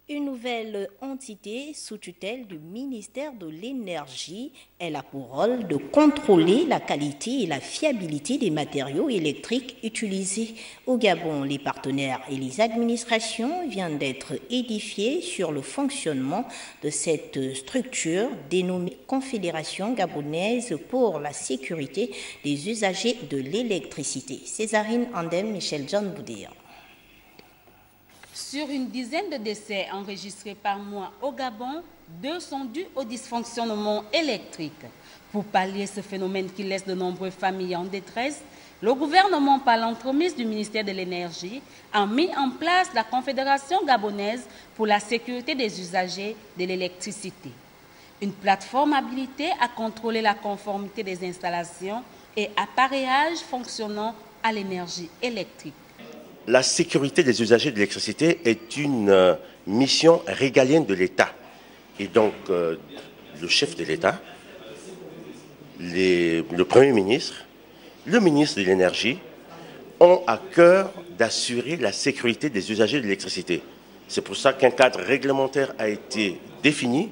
Une nouvelle entité sous tutelle du ministère de l'Énergie, elle a pour rôle de contrôler la qualité et la fiabilité des matériaux électriques utilisés au Gabon. Les partenaires et les administrations viennent d'être édifiés sur le fonctionnement de cette structure dénommée Confédération gabonaise pour la sécurité des usagers de l'électricité. Césarine Andem, Michel John Boudir. Sur une dizaine de décès enregistrés par mois au Gabon, 2 sont dus au dysfonctionnement électrique. Pour pallier ce phénomène qui laisse de nombreuses familles en détresse, le gouvernement, par l'entremise du ministère de l'Énergie, a mis en place la Confédération gabonaise pour la sécurité des usagers de l'électricité. Une plateforme habilitée à contrôler la conformité des installations et appareillages fonctionnant à l'énergie électrique. La sécurité des usagers de l'électricité est une mission régalienne de l'État. Et donc, le chef de l'État, le Premier ministre, le ministre de l'Énergie ont à cœur d'assurer la sécurité des usagers de l'électricité. C'est pour ça qu'un cadre réglementaire a été défini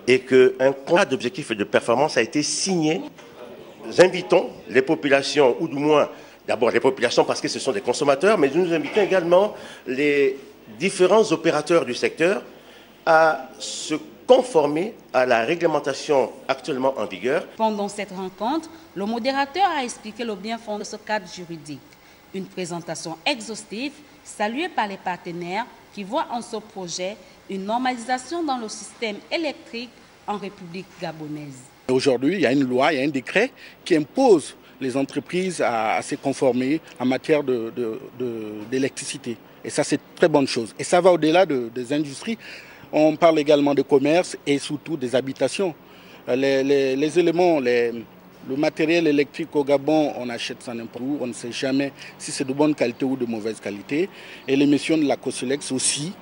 et qu'un contrat d'objectifs et de performance a été signé. Nous invitons les populations, ou du moins d'abord les populations parce que ce sont des consommateurs, mais nous invitons également les différents opérateurs du secteur à se conformer à la réglementation actuellement en vigueur. Pendant cette rencontre, le modérateur a expliqué le bien fondé de ce cadre juridique. Une présentation exhaustive saluée par les partenaires qui voient en ce projet une normalisation dans le système électrique en République gabonaise. Aujourd'hui, il y a une loi, il y a un décret qui impose les entreprises à se conformer en matière d'électricité. Et ça, c'est une très bonne chose. Et ça va au-delà des industries. On parle également de commerce et surtout des habitations. Les éléments, le matériel électrique au Gabon, on achète ça n'importe où. On ne sait jamais si c'est de bonne qualité ou de mauvaise qualité. Et l'émission de la COSELEX aussi,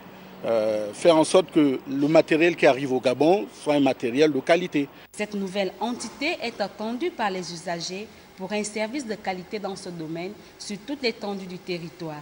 faire en sorte que le matériel qui arrive au Gabon soit un matériel de qualité. Cette nouvelle entité est attendue par les usagers pour un service de qualité dans ce domaine sur toute l'étendue du territoire.